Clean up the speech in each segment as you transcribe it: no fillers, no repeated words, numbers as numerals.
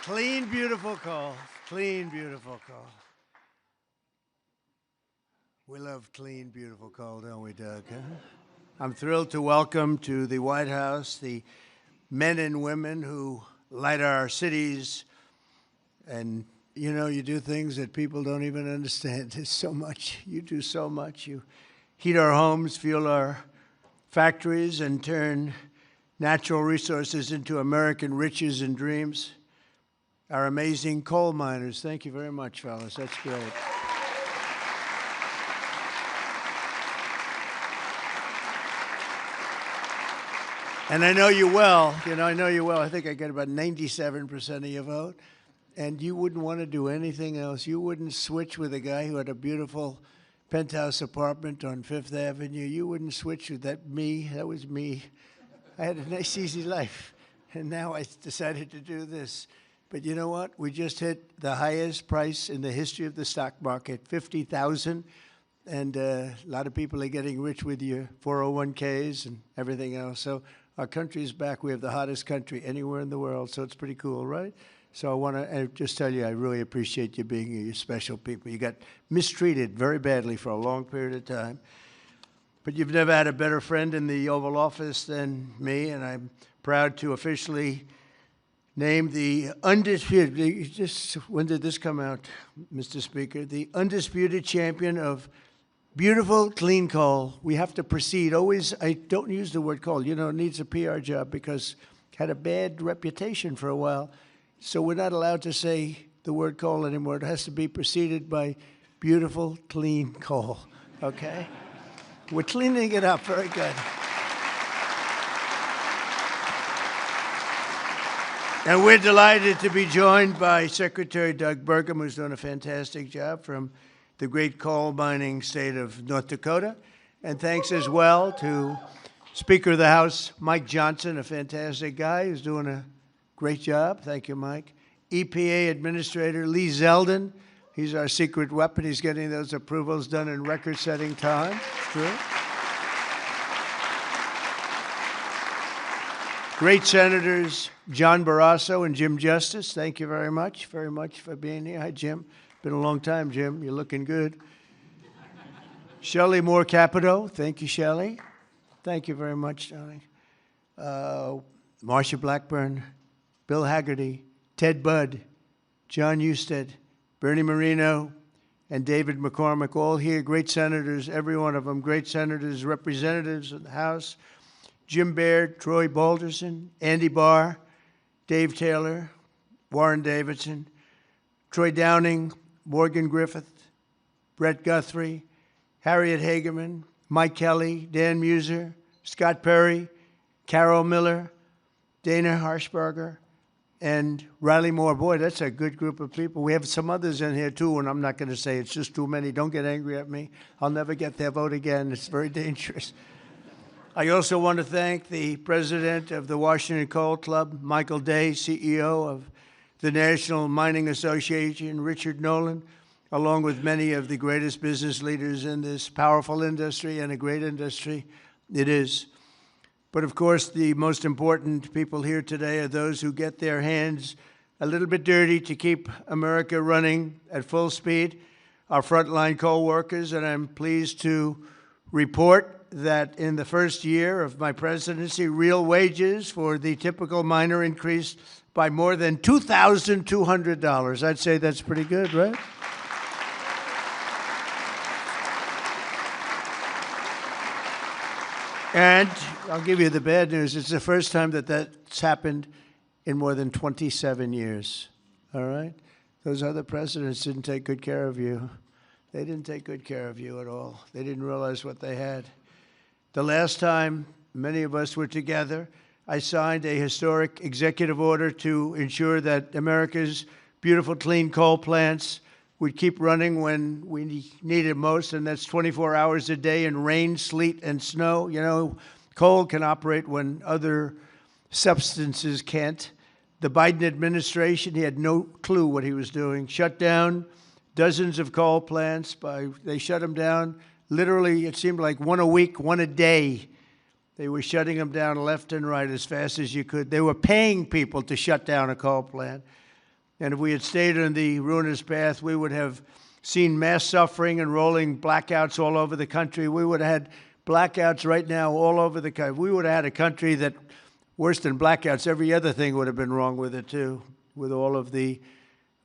Clean, beautiful coal. Clean, beautiful coal. We love clean, beautiful coal, don't we, Doug? Huh? I'm thrilled to welcome to the White House the men and women who light our cities. And, you know, you do things that people don't even understand. There's so much. You do so much. You heat our homes, fuel our factories, and turn natural resources into American riches and dreams. Our amazing coal miners. Thank you very much, fellas. That's great. And I know you well. I know you well. I think I got about 97% of your vote. And you wouldn't want to do anything else. You wouldn't switch with a guy who had a beautiful penthouse apartment on Fifth Avenue. You wouldn't switch with that was me. I had a nice, easy life. And now I decided to do this. But you know what? We just hit the highest price in the history of the stock market, $50,000. And a lot of people are getting rich with your 401ks and everything else. So our country is back. We have the hottest country anywhere in the world. So it's pretty cool, right? So I want to just tell you, I really appreciate you being here. You're special people. You got mistreated very badly for a long period of time. But you've never had a better friend in the Oval Office than me. And I'm proud to officially name the undisputed, when did this come out, Mr. Speaker? The undisputed champion of beautiful, clean coal. We have to proceed. Always, I don't use the word coal. You know, it needs a PR job because it had a bad reputation for a while. So we're not allowed to say the word coal anymore. It has to be preceded by beautiful, clean coal, okay? We're cleaning it up. Very good. And we're delighted to be joined by Secretary Doug Burgum, who's done a fantastic job from the great coal mining state of North Dakota. And thanks as well to Speaker of the House, Mike Johnson, a fantastic guy who's doing a great job. Thank you, Mike. EPA Administrator Lee Zeldin. He's our secret weapon. He's getting those approvals done in record-setting time. True. Great Senators John Barrasso and Jim Justice. Thank you very much for being here. Hi, Jim. Been a long time, Jim. You're looking good. Shelley Moore Capito. Thank you, Shelley. Thank you very much, darling. Marsha Blackburn, Bill Hagerty, Ted Budd, John Husted, Bernie Moreno, and David McCormick, all here, great senators, every one of them, great senators, representatives of the House, Jim Baird, Troy Balderson, Andy Barr, Dave Taylor, Warren Davidson, Troy Downing, Morgan Griffith, Brett Guthrie, Harriet Hageman, Mike Kelly, Dan Muser, Scott Perry, Carol Miller, Dana Harshberger, and Riley Moore. Boy, that's a good group of people. We have some others in here, too, and I'm not going to say it's just too many. Don't get angry at me. I'll never get their vote again. It's very dangerous. I also want to thank the president of the Washington Coal Club, Michael Day, CEO of the National Mining Association, Richard Nolan, along with many of the greatest business leaders in this powerful industry and a great industry it is. But of course, the most important people here today are those who get their hands a little bit dirty to keep America running at full speed, our frontline coal workers. And I'm pleased to report that in the first year of my presidency, real wages for the typical miner increased by more than $2,200. I'd say that's pretty good, right? And I'll give you the bad news. It's the first time that that's happened in more than 27 years, all right? Those other presidents didn't take good care of you. They didn't take good care of you at all. They didn't realize what they had. The last time many of us were together, I signed a historic executive order to ensure that America's beautiful, clean coal plants would keep running when we need it most, and that's 24 hours a day in rain, sleet, and snow. You know, coal can operate when other substances can't. The Biden administration, he had no clue what he was doing. Shut down dozens of coal plants. They shut them down. Literally, it seemed like one a week, one a day. They were shutting them down left and right as fast as you could. They were paying people to shut down a coal plant. And if we had stayed on the ruinous path, we would have seen mass suffering and rolling blackouts all over the country. We would have had blackouts right now all over the country. We would have had a country that, worse than blackouts, every other thing would have been wrong with it too, with all of the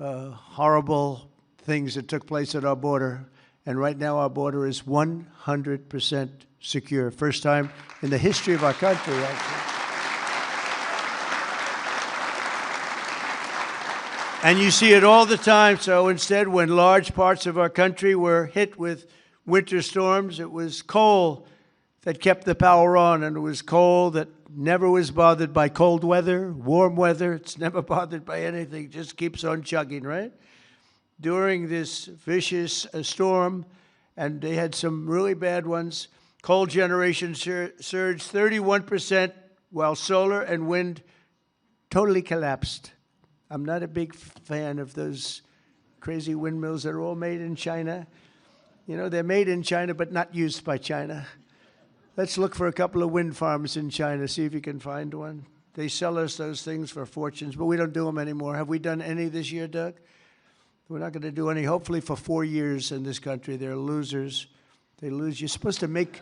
horrible things that took place at our border. And right now our border is 100% secure. First time in the history of our country, actually. And you see it all the time. So instead, when large parts of our country were hit with winter storms, it was coal that kept the power on, and it was coal that never was bothered by cold weather, warm weather. It's never bothered by anything, just keeps on chugging, right? During this vicious storm, and they had some really bad ones, coal generation surged 31%, while solar and wind totally collapsed. I'm not a big fan of those crazy windmills that are all made in China. You know, they're made in China, but not used by China. Let's look for a couple of wind farms in China, see if you can find one. They sell us those things for fortunes, but we don't do them anymore. Have we done any this year, Doug? We're not going to do any, hopefully for 4 years in this country. They're losers. They lose. You're supposed to make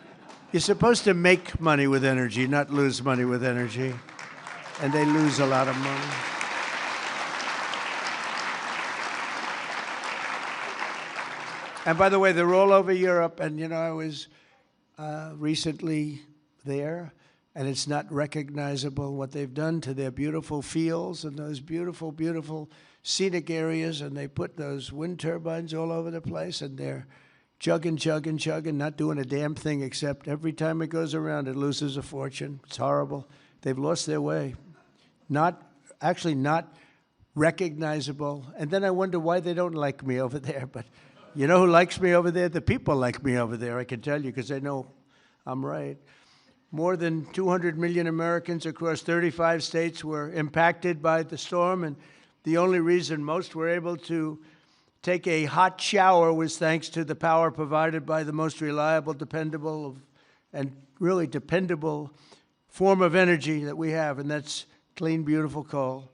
money with energy, not lose money with energy. And they lose a lot of money. And by the way, they're all over Europe. And, you know, I was recently there, and it's not recognizable what they've done to their beautiful fields and those beautiful, beautiful scenic areas. And they put those wind turbines all over the place, and they're chugging, chugging, chugging, not doing a damn thing, except every time it goes around, it loses a fortune. It's horrible. They've lost their way. Not recognizable. And then I wonder why they don't like me over there. But you know who likes me over there? The people like me over there, I can tell you, because they know I'm right. More than 200 million Americans across 35 states were impacted by the storm, and the only reason most were able to take a hot shower was thanks to the power provided by the most reliable, dependable, and really dependable form of energy that we have, and that's clean, beautiful coal.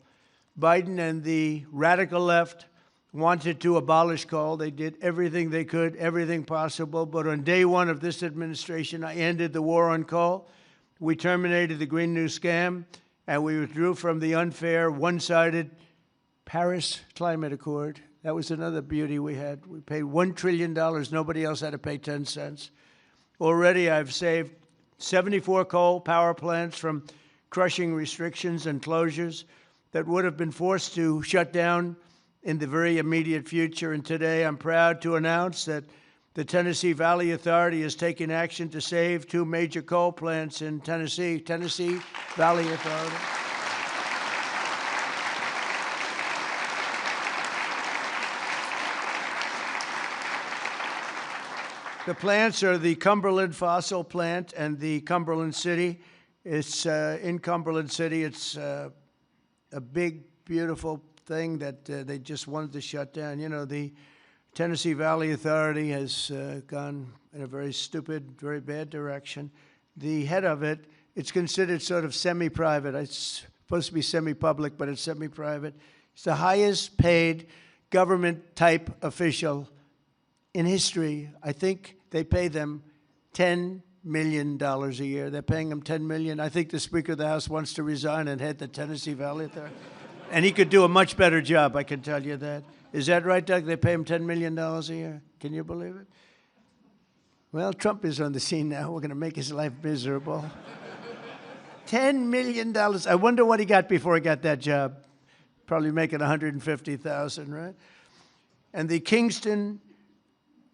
Biden and the radical left wanted to abolish coal. They did everything they could, everything possible. But on day one of this administration, I ended the war on coal. We terminated the Green New Scam, and we withdrew from the unfair, one-sided Paris Climate Accord. That was another beauty we had. We paid $1 trillion. Nobody else had to pay 10 cents. Already I've saved 74 coal power plants from crushing restrictions and closures that would have been forced to shut down in the very immediate future. And today I'm proud to announce that the Tennessee Valley Authority is taking action to save 2 major coal plants in Tennessee. Tennessee Valley Authority. The plants are the Cumberland Fossil Plant and the Cumberland City. It's in Cumberland City. It's a big, beautiful thing that they just wanted to shut down. You know, the Tennessee Valley Authority has gone in a very stupid, very bad direction. The head of it, it's considered sort of semi-private. It's supposed to be semi-public, but it's semi-private. It's the highest paid government-type official in history. I think they pay them $10 million a year. They're paying them $10 million. I think the Speaker of the House wants to resign and head the Tennessee Valley Authority. And he could do a much better job, I can tell you that. Is that right, Doug? They pay him $10 million a year. Can you believe it? Well, Trump is on the scene now. We're going to make his life miserable. $10 million. I wonder what he got before he got that job. Probably making $150,000, right? And the Kingston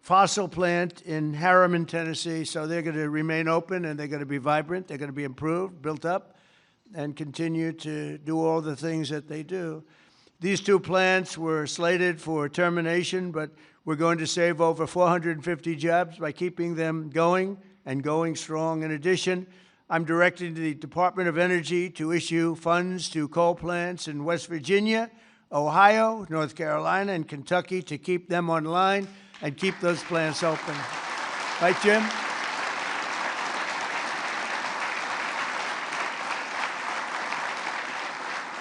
fossil plant in Harriman, Tennessee, so they're going to remain open, and they're going to be vibrant. They're going to be improved, built up, and continue to do all the things that they do. These 2 plants were slated for termination, but we're going to save over 450 jobs by keeping them going and going strong. In addition, I'm directing the Department of Energy to issue funds to coal plants in West Virginia, Ohio, North Carolina, and Kentucky to keep them online and keep those plants open. Right, Jim?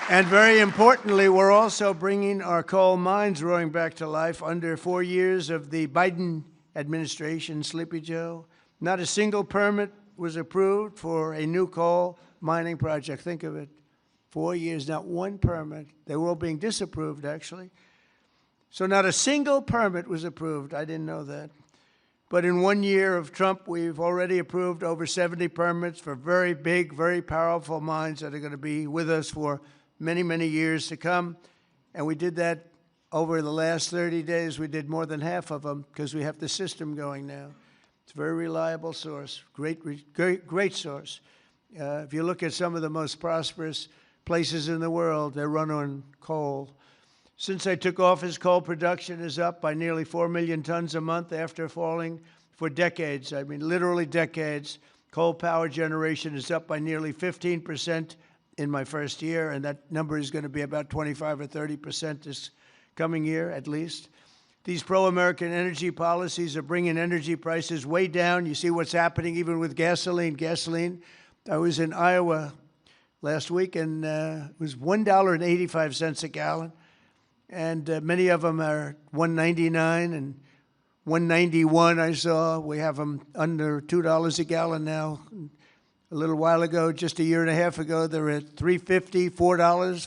And very importantly, we're also bringing our coal mines roaring back to life. Under 4 years of the Biden administration, Sleepy Joe, not a single permit was approved for a new coal mining project. Think of it. 4 years, not one permit. They were all being disapproved, actually. So not a single permit was approved. I didn't know that. But in 1 year of Trump, we've already approved over 70 permits for very big, very powerful mines that are going to be with us for many, many years to come. And we did that over the last 30 days. We did more than half of them because we have the system going now. It's a very reliable source, great source. If you look at some of the most prosperous places in the world, they run on coal. Since I took office, coal production is up by nearly 4 million tons a month after falling for decades. I mean, literally decades. Coal power generation is up by nearly 15% in my first year, and that number is going to be about 25 or 30% this coming year, at least. These pro-American energy policies are bringing energy prices way down. You see what's happening even with gasoline. I was in Iowa last week, and it was $1.85 a gallon. And many of them are $1.99 and $1.91 I saw. We have them under $2 a gallon now. A little while ago, just a year and a half ago, they were at $3.50, $4,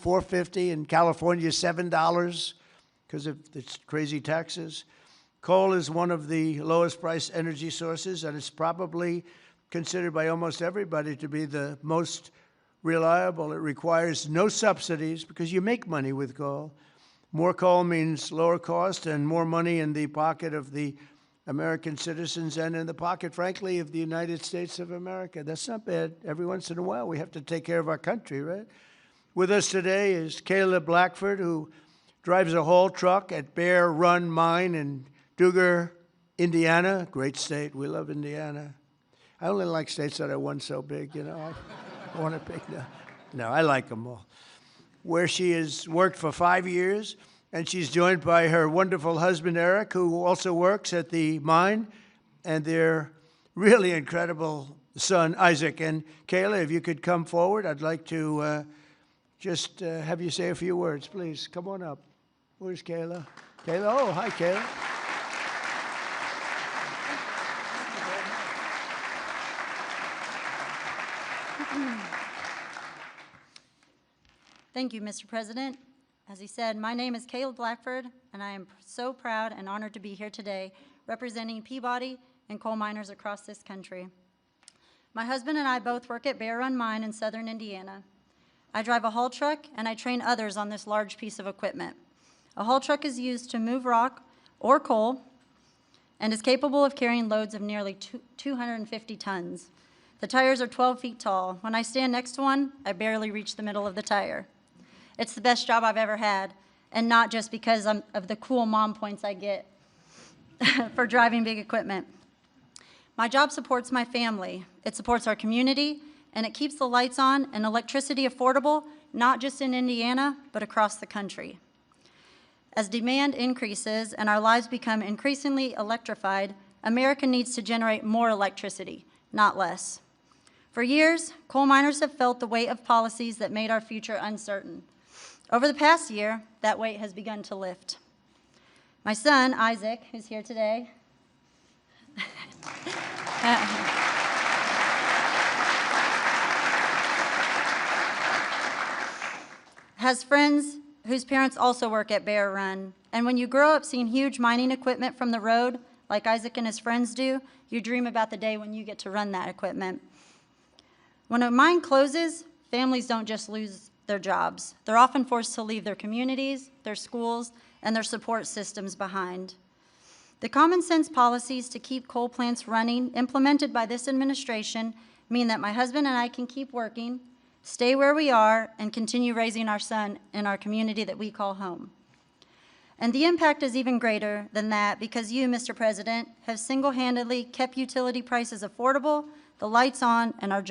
$4.50. In California, $7 because of its crazy taxes. Coal is one of the lowest price energy sources, and it's probably considered by almost everybody to be the most reliable. It requires no subsidies because you make money with coal. More coal means lower cost and more money in the pocket of the American citizens and in the pocket, frankly, of the United States of America. That's not bad. Every once in a while, we have to take care of our country, right? With us today is Kayla Blackford, who drives a haul truck at Bear Run Mine in Duggar, Indiana. Great state. We love Indiana. I only like states that are one so big, you know. I want to pick. No, I like them all. Where she has worked for 5 years, and she's joined by her wonderful husband, Eric, who also works at the mine, and their really incredible son, Isaac. And Kayla, if you could come forward, I'd like to just have you say a few words, please. Come on up. Where's Kayla? Kayla? Oh, hi, Kayla. Thank you, Mr. President. As he said, my name is Kayla Blackford, and I am so proud and honored to be here today representing Peabody and coal miners across this country. My husband and I both work at Bear Run Mine in southern Indiana. I drive a haul truck, and I train others on this large piece of equipment. A haul truck is used to move rock or coal and is capable of carrying loads of nearly 250 tons. The tires are 12 feet tall. When I stand next to one, I barely reach the middle of the tire. It's the best job I've ever had, and not just because of the cool mom points I get for driving big equipment. My job supports my family. It supports our community, and it keeps the lights on and electricity affordable, not just in Indiana, but across the country. As demand increases and our lives become increasingly electrified, America needs to generate more electricity, not less. For years, coal miners have felt the weight of policies that made our future uncertain. Over the past year, that weight has begun to lift. My son, Isaac, who's here today, has friends whose parents also work at Bear Run. And when you grow up seeing huge mining equipment from the road, like Isaac and his friends do, you dream about the day when you get to run that equipment. When a mine closes, families don't just lose their jobs. They're often forced to leave their communities, their schools, and their support systems behind. The common sense policies to keep coal plants running implemented by this administration mean that my husband and I can keep working, stay where we are, and continue raising our son in our community that we call home. And the impact is even greater than that because you, Mr. President, have single-handedly kept utility prices affordable, the lights on, and our jobs